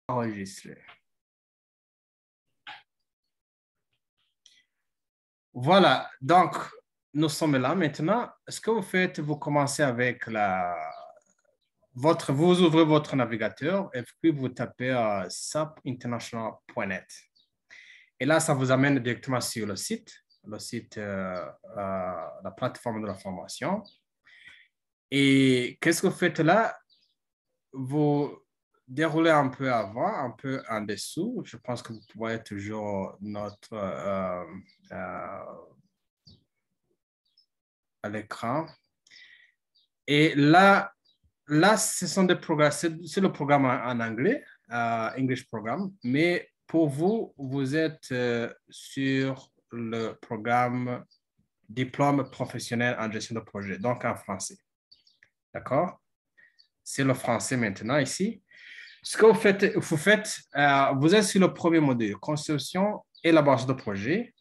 Enregistrer. Voilà, donc nous sommes là maintenant. Ce que vous faites, vous commencez avec vous ouvrez votre navigateur et puis vous tapez sapinternational.net. Et là, ça vous amène directement sur le site, la plateforme de la formation. Et qu'est-ce que vous faites là? Vous déroulez un peu avant, un peu en dessous. Je pense que vous voyez toujours notre à l'écran. Et là, ce sont des programmes, c'est le programme en anglais, English Program, mais pour vous, vous êtes sur le programme Diplôme professionnel en gestion de projet, donc en français. D'accord? C'est le français maintenant ici. Ce que vous êtes sur le premier module, conception et élaboration de projet.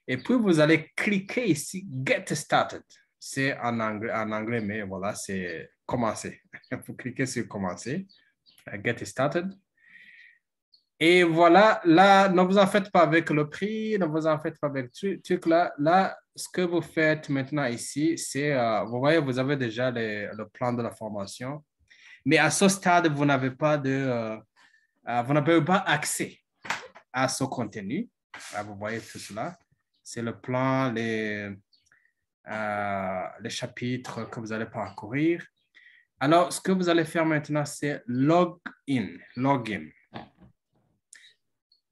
Et puis, vous allez cliquer ici, Get Started. C'est en anglais, mais voilà, c'est commencer. Vous cliquez sur commencer, Get Started. Et voilà, là, ne vous en faites pas avec le prix, ne vous en faites pas avec le truc là. Là, ce que vous faites maintenant ici, c'est, vous voyez, vous avez déjà le plan de la formation. Mais à ce stade, vous n'avez pas accès à ce contenu. Vous voyez tout cela. C'est le plan, les chapitres que vous allez parcourir. Alors, ce que vous allez faire maintenant, c'est login.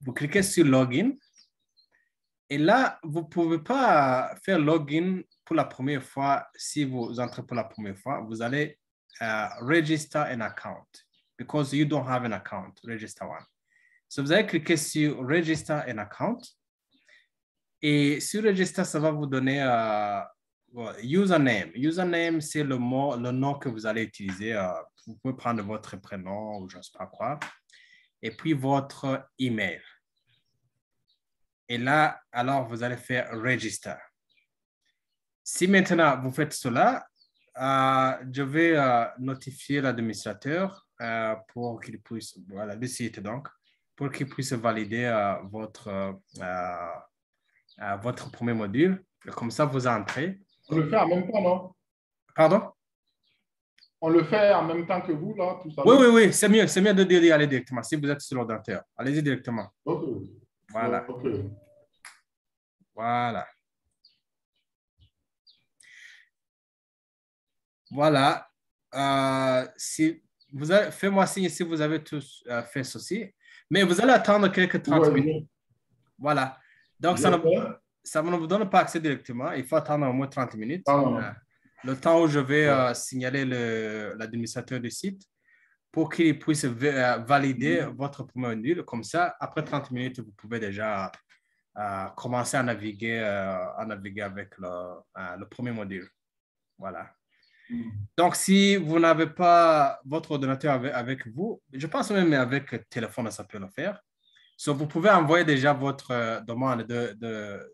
Vous cliquez sur login. Et là, vous ne pouvez pas faire login pour la première fois. Si vous entrez pour la première fois, vous allez register an account because you don't have an account. Register one. So, vous allez cliquer sur register an account. Et sur register, ça va vous donner username. Username, c'est le nom que vous allez utiliser. Vous pouvez prendre votre prénom ou je ne sais pas quoi. Et puis votre email. Et là, alors, vous allez faire register. Si maintenant vous faites cela, je vais notifier l'administrateur pour qu'il puisse, voilà, le site donc, pour qu'il puisse valider votre premier module. Comme ça, vous entrez. On le fait en même temps, non? Pardon? On le fait en même temps que vous, là, tout à Oui, l'heure? oui, oui, c'est mieux d'y aller directement. Si vous êtes sur l'ordinateur, allez-y directement. OK. Voilà. OK. Voilà. Voilà. Faites-moi signe si vous avez tous fait ceci. Mais vous allez attendre quelques 30 minutes. Voilà. Donc, ça ne vous donne pas accès directement. Il faut attendre au moins 30 minutes. Le temps où je vais signaler l'administrateur du site pour qu'il puisse valider votre premier module. Comme ça, après 30 minutes, vous pouvez déjà commencer à naviguer avec le premier module. Voilà. Donc, si vous n'avez pas votre ordinateur avec vous, je pense même avec téléphone, ça peut le faire. So, vous pouvez envoyer déjà votre demande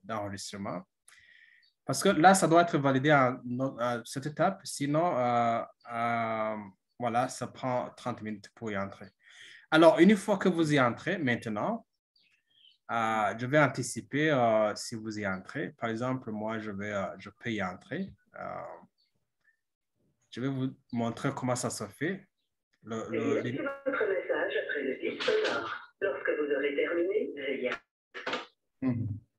d'enregistrement. Parce que là, ça doit être validé à cette étape. Sinon, voilà, ça prend 30 minutes pour y entrer. Alors, une fois que vous y entrez, maintenant, je vais anticiper si vous y entrez. Par exemple, moi, je peux y entrer. Je vais vous montrer comment ça se fait. Laissez votre message après le bip sonore. Lorsque vous aurez terminé, veuillez.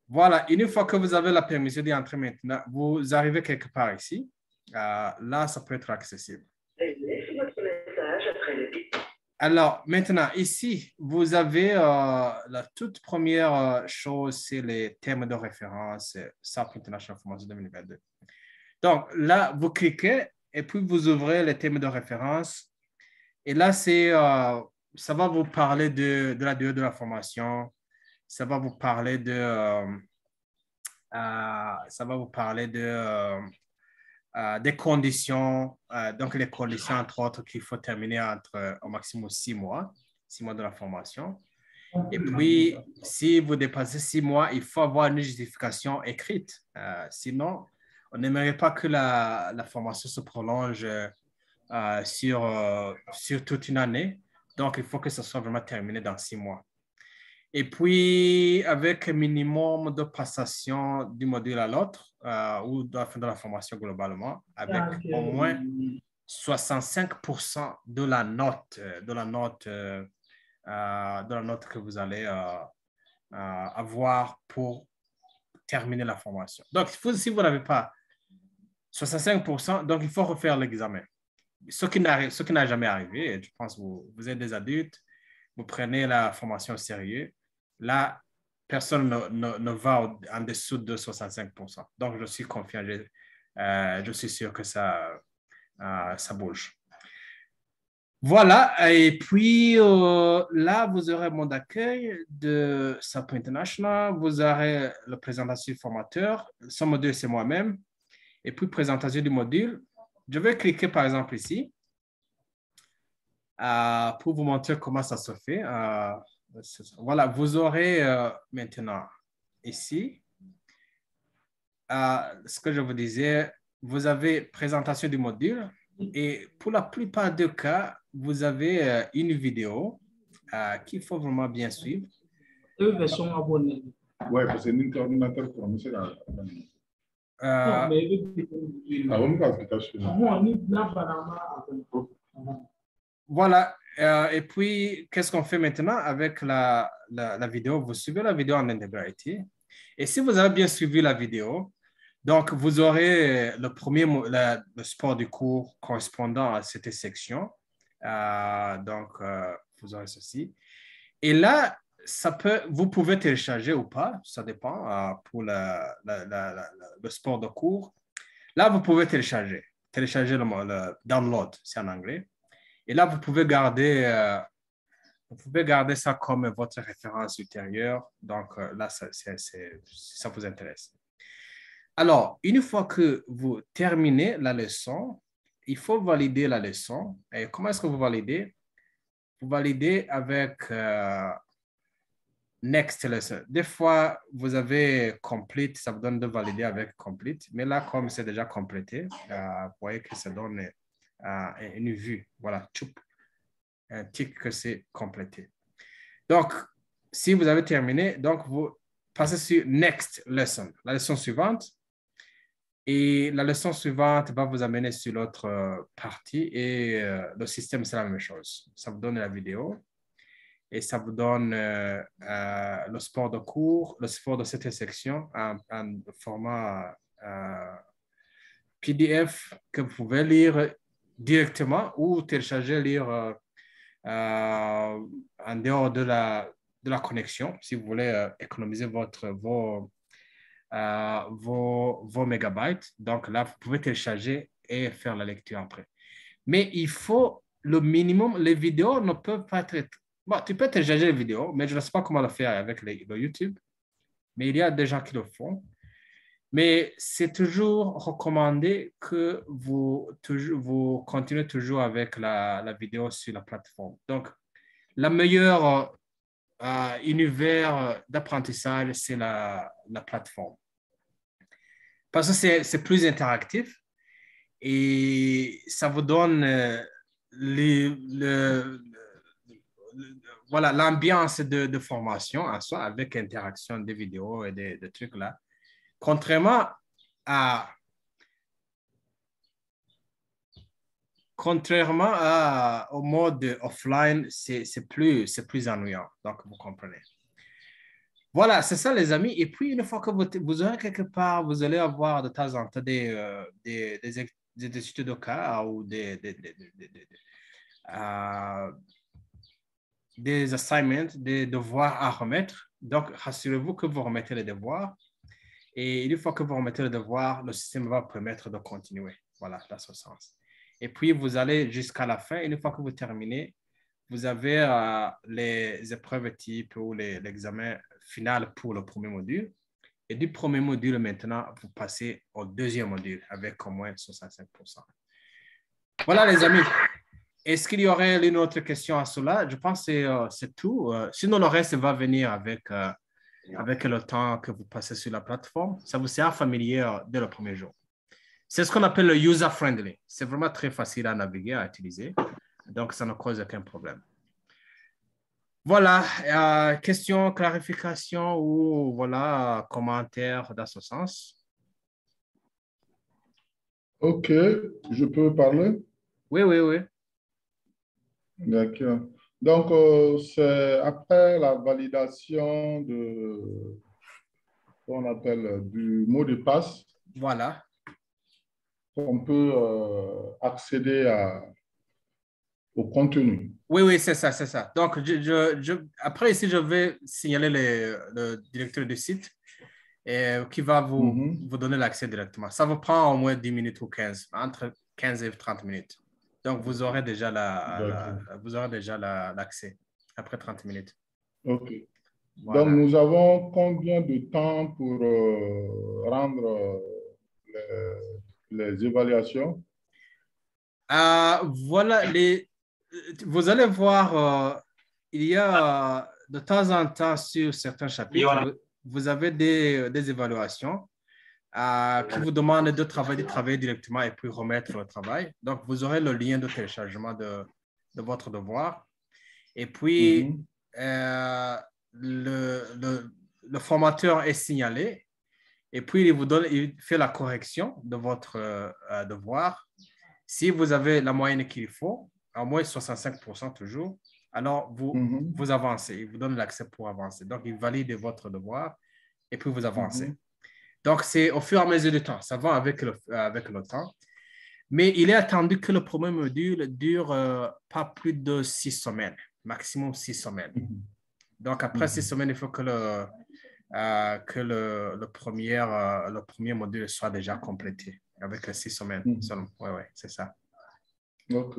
Voilà, une fois que vous avez la permission d'y entrer maintenant, vous arrivez quelque part ici. Là, ça peut être accessible. Laissez votre message après le bip. Alors, maintenant, ici, vous avez la toute première chose, c'est les thèmes de référence, SAP International Formation 2022. Donc, là, vous cliquez et puis vous ouvrez les thèmes de référence. Et là, ça va vous parler de la durée de la formation. Ça va vous parler des conditions, donc les conditions, entre autres, qu'il faut terminer au maximum 6 mois de la formation. Et puis, si vous dépassez 6 mois, il faut avoir une justification écrite. Sinon, on n'aimerait pas que la formation se prolonge sur toute une année. Donc, il faut que ce soit vraiment terminé dans 6 mois. Et puis, avec un minimum de passation du module à l'autre ou de la fin de la formation globalement, avec au moins 65% de la note que vous allez avoir pour terminer la formation. Donc, si vous n'avez pas 65%, donc il faut refaire l'examen. Ce qui n'a jamais arrivé, je pense que vous êtes des adultes, vous prenez la formation au sérieux. Là, personne ne va en dessous de 65%. Donc, je suis confiant, je suis sûr que ça bouge. Voilà, et puis là, vous aurez mon accueil de SAP International, vous aurez le présentateur formateur, son module, c'est moi-même, et puis présentation du module. Je vais cliquer par exemple ici pour vous montrer comment ça se fait. Voilà, vous aurez maintenant ici, ce que je vous disais, vous avez présentation du module et pour la plupart des cas, vous avez une vidéo qu'il faut vraiment bien suivre. Oui, parce que c'est une coordinateur pour nous, c'est la... Voilà, et puis qu'est-ce qu'on fait maintenant avec la vidéo? Vous suivez la vidéo en intégralité. Et si vous avez bien suivi la vidéo, donc vous aurez le support du cours correspondant à cette section. Donc, vous aurez ceci. Et là, vous pouvez télécharger ou pas, ça dépend pour le support de cours. Là, vous pouvez télécharger le download, c'est en anglais. Et là, vous pouvez garder ça comme votre référence ultérieure. Donc, là, ça vous intéresse. Alors, une fois que vous terminez la leçon, il faut valider la leçon. Et comment est-ce que vous validez? Vous validez avec Next Lesson. Des fois, vous avez Complete, ça vous donne de valider avec Complete. Mais là, comme c'est déjà complété, vous voyez que ça donne une vue. Voilà, un tic que c'est complété. Donc, si vous avez terminé, donc vous passez sur Next Lesson, la leçon suivante. Et la leçon suivante va vous amener sur l'autre partie et le système, c'est la même chose. Ça vous donne la vidéo et ça vous donne le support de cours, le support de cette section en format PDF que vous pouvez lire directement ou télécharger, lire en dehors de la connexion, si vous voulez économiser vos mégabytes. Donc là, vous pouvez télécharger et faire la lecture après. Mais il faut le minimum, les vidéos ne peuvent pas être... Bon, tu peux télécharger les vidéos, mais je ne sais pas comment le faire avec le YouTube. Mais il y a des gens qui le font. Mais c'est toujours recommandé que vous continuez toujours avec la vidéo sur la plateforme. Donc, la meilleure univers d'apprentissage, c'est la plateforme. Parce que c'est plus interactif et ça vous donne voilà, l'ambiance de formation en soi avec interaction des vidéos et des trucs là. Contrairement au mode offline, c'est plus ennuyant. Donc, vous comprenez. Voilà, c'est ça, les amis. Et puis, une fois que vous aurez quelque part, vous allez avoir de temps en temps des études de cas ou des assignments, des devoirs à remettre. Donc, rassurez-vous que vous remettez les devoirs. Et une fois que vous remettez le devoir, le système va permettre de continuer. Voilà, dans ce sens. Et puis, vous allez jusqu'à la fin. Une fois que vous terminez, vous avez les épreuves type ou l'examen final pour le premier module. Et du premier module, maintenant, vous passez au deuxième module avec au moins 65%. Voilà, les amis. Est-ce qu'il y aurait une autre question à cela? Je pense que c'est tout. Sinon, le reste va venir avec le temps que vous passez sur la plateforme. Ça vous sera familier dès le premier jour. C'est ce qu'on appelle le user-friendly. C'est vraiment très facile à naviguer, à utiliser. Donc, ça ne cause aucun problème. Voilà, question, clarification ou voilà, commentaire dans ce sens. OK, je peux parler? Oui, oui, oui. D'accord. Donc, c'est après la validation de, qu'on appelle du mot de passe Voilà. qu'on peut accéder au contenu. Oui, oui, c'est ça, c'est ça. Donc, après, ici, je vais signaler le directeur du site qui va vous donner l'accès directement. Ça vous prend au moins 10 minutes ou 15, entre 15 et 30 minutes. Donc, vous aurez déjà l'accès après 30 minutes. OK. Donc, Voilà. nous avons combien de temps pour rendre les évaluations? Voilà, vous allez voir, il y a de temps en temps sur certains chapitres, vous avez des évaluations qui vous demandent de travailler directement et puis remettre le travail. Donc, vous aurez le lien de téléchargement de votre devoir. Et puis, le formateur est signalé et puis il fait la correction de votre devoir. Si vous avez la moyenne qu'il faut, au moins 65% toujours, alors vous avancez. Il vous donne l'accès pour avancer. Donc, il valide votre devoir et puis vous avancez. Donc, c'est au fur et à mesure du temps. Ça va avec le temps. Mais il est attendu que le premier module dure pas plus de 6 semaines, maximum 6 semaines. Donc, après 6 semaines, il faut que le premier module soit déjà complété avec les 6 semaines seulement. Oui, oui, c'est ça. OK.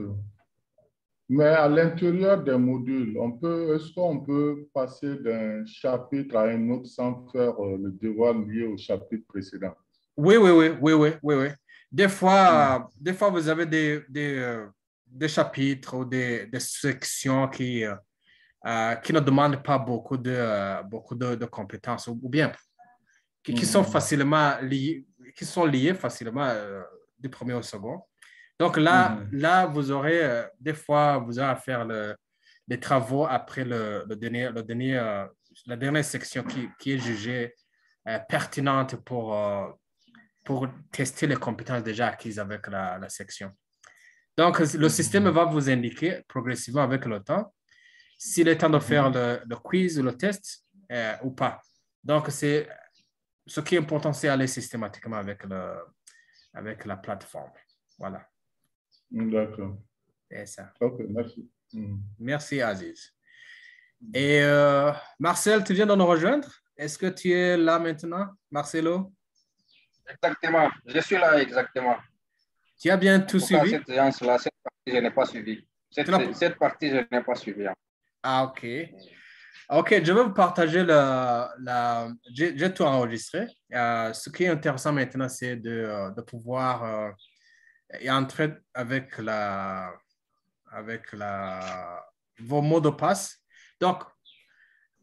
Mais à l'intérieur des modules, est-ce qu'on peut passer d'un chapitre à un autre sans faire le devoir lié au chapitre précédent? Oui, oui, oui, oui, oui, oui, oui. Des fois, vous avez des chapitres ou des sections qui ne demandent pas beaucoup de compétences ou bien qui sont facilement liées, qui sont liées facilement du premier au second. Donc là vous aurez, des fois, vous aurez à faire les travaux après la dernière section qui est jugée pertinente pour tester les compétences déjà acquises avec la section. Donc, le système va vous indiquer progressivement avec le temps s'il est temps de faire le quiz ou le test ou pas. Donc, ce qui est important, c'est aller systématiquement avec la plateforme. Voilà. D'accord. C'est ça. OK, merci. Merci, Aziz. Et Marcel, tu viens de nous rejoindre? Est-ce que tu es là maintenant, Marcelo? Exactement, je suis là exactement. Tu as bien tout suivi? Cette séance-là, cette partie, je n'ai pas suivi. Cette partie, je n'ai pas suivi. Ah, OK. OK, je vais vous partager j'ai tout enregistré. Ce qui est intéressant maintenant, c'est de pouvoir entrer avec vos mots de passe. Donc,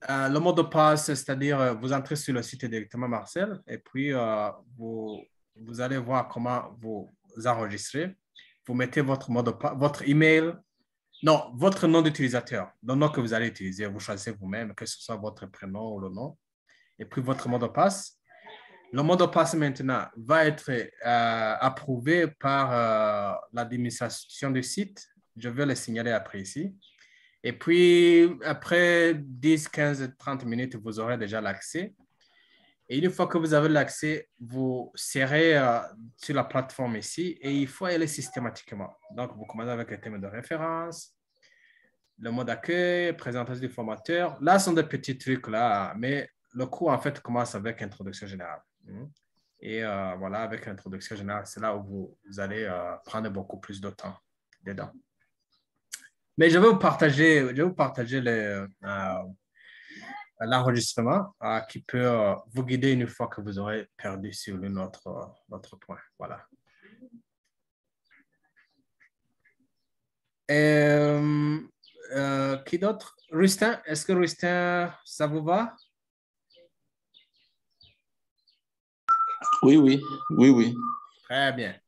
le mot de passe, c'est-à-dire vous entrez sur le site directement, Marcel, et puis vous allez voir comment vous enregistrez. Vous mettez votre mot de passe, votre email, non, votre nom d'utilisateur, le nom que vous allez utiliser. Vous choisissez vous-même, que ce soit votre prénom ou le nom, et puis votre mot de passe. Le mot de passe maintenant va être approuvé par l'administration du site. Je vais le signaler après ici. Et puis, après 10, 15, 30 minutes, vous aurez déjà l'accès. Et une fois que vous avez l'accès, vous serez sur la plateforme ici et il faut y aller systématiquement. Donc, vous commencez avec le thème de référence, le mot d'accueil, présentation du formateur. Là, ce sont des petits trucs là, mais le cours, en fait, commence avec introduction générale. Et voilà, avec l'introduction générale, c'est là où vous allez prendre beaucoup plus de temps dedans. Mais je vais vous partager l'enregistrement qui peut vous guider une fois que vous aurez perdu sur notre point. Voilà. Qui d'autre? Rustin, est-ce que Rustin, ça vous va? Oui, oui, oui, oui. Très bien.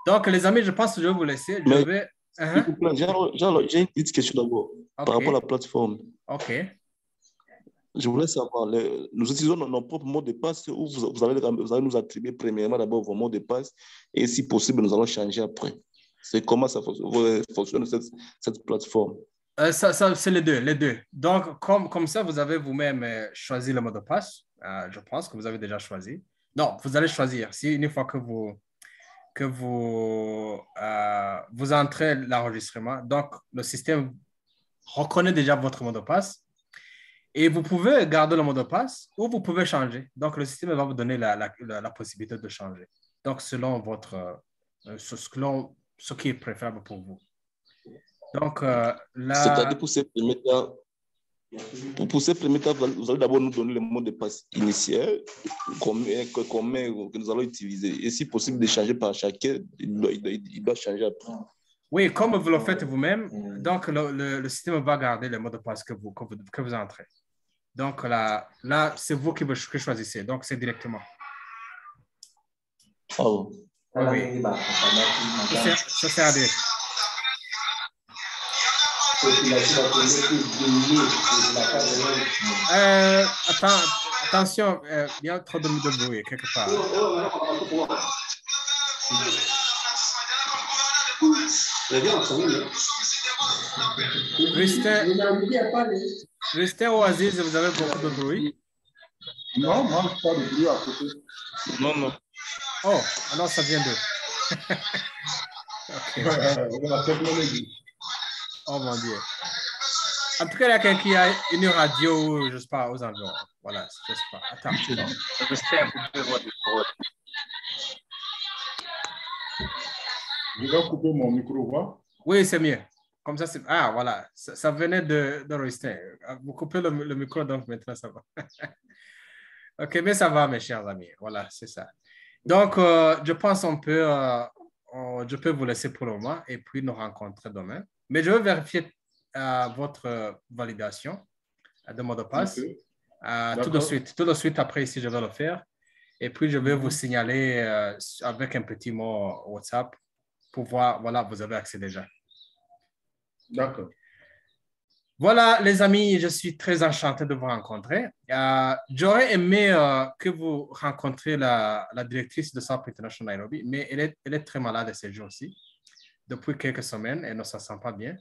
Donc, les amis, je pense que je vais vous laisser. S'il vous plaît, j'ai une petite question d'abord par rapport à la plateforme. OK. Je voulais savoir, nous utilisons nos propres mots de passe ou vous allez nous attribuer premièrement d'abord vos mots de passe et si possible, nous allons changer après. C'est comment ça fonctionne cette plateforme? C'est les deux. Donc, comme ça, vous avez vous-même choisi le mot de passe. Je pense que vous avez déjà choisi. Non, vous allez choisir. Si une fois que vous entrez l'enregistrement, donc le système reconnaît déjà votre mot de passe et vous pouvez garder le mot de passe ou vous pouvez changer. Donc, le système va vous donner la possibilité de changer. Donc, selon ce qui est préférable pour vous. Donc, c'est-à-dire pour ces premiers temps, vous allez d'abord nous donner le mot de passe initial que nous allons utiliser. Et si possible de changer par chacun, il doit changer après. Oui, comme vous le faites vous-même, donc le système va garder le mot de passe que vous entrez. Donc là c'est vous qui choisissez. Donc, c'est directement. Oh. Oui. Ça sert à dire. Attention, il y a trop de bruit quelque part. Rustin ou Aziz, vous avez beaucoup de bruit? Non, moi, je pas de bruit à côté. Non. Oh, alors ça vient d'eux. Okay. La technologie. Oh mon Dieu. En tout cas, il y a quelqu'un qui a une radio, je ne sais pas, aux environs. Voilà, je ne sais pas. Attends. Je vais couper mon micro, quoi. Oui, c'est mieux. Comme ça, c'est... Ah, voilà. Ça venait de Rustin. Vous coupez le micro, donc maintenant, ça va. OK, mais ça va, mes chers amis. Voilà, c'est ça. Donc, je pense je peux vous laisser pour le moment et puis nous rencontrer demain. Mais je vais vérifier votre validation de mot de passe tout de suite après ici, je vais le faire. Et puis, je vais vous signaler avec un petit mot WhatsApp pour voir, voilà, vous avez accès déjà. D'accord. Voilà, les amis, je suis très enchanté de vous rencontrer. J'aurais aimé que vous rencontriez la directrice de South International Nairobi, mais elle est très malade ces jours-ci. Depuis quelques semaines, elle ne se sent pas bien.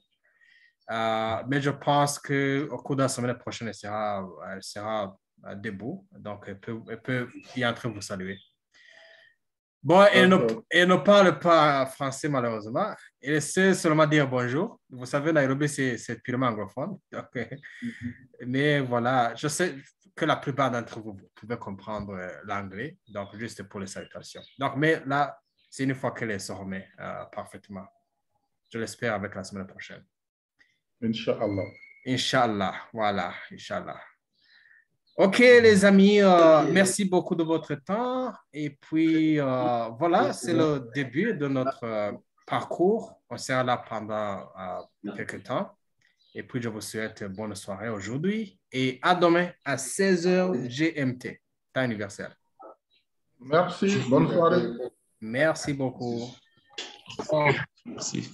Mais je pense qu'au cours de la semaine prochaine, elle sera debout. Donc, elle peut y entrer vous saluer. Bon, elle ne parle pas français, malheureusement. Elle sait seulement dire bonjour. Vous savez, Nairobi, c'est purement anglophone. Donc, mais voilà, je sais que la plupart d'entre vous pouvez comprendre l'anglais. Donc, juste pour les salutations. Donc, mais là, c'est une fois qu'elle se remet parfaitement. Je l'espère avec la semaine prochaine. Inch'Allah. Inch'Allah, voilà, Inch'Allah. OK, les amis, merci beaucoup de votre temps. Et puis, voilà, c'est le début de notre parcours. On sera là pendant quelques temps. Et puis, je vous souhaite bonne soirée aujourd'hui. Et à demain à 16h GMT, temps universel. Merci, bonne soirée. Merci beaucoup. Merci.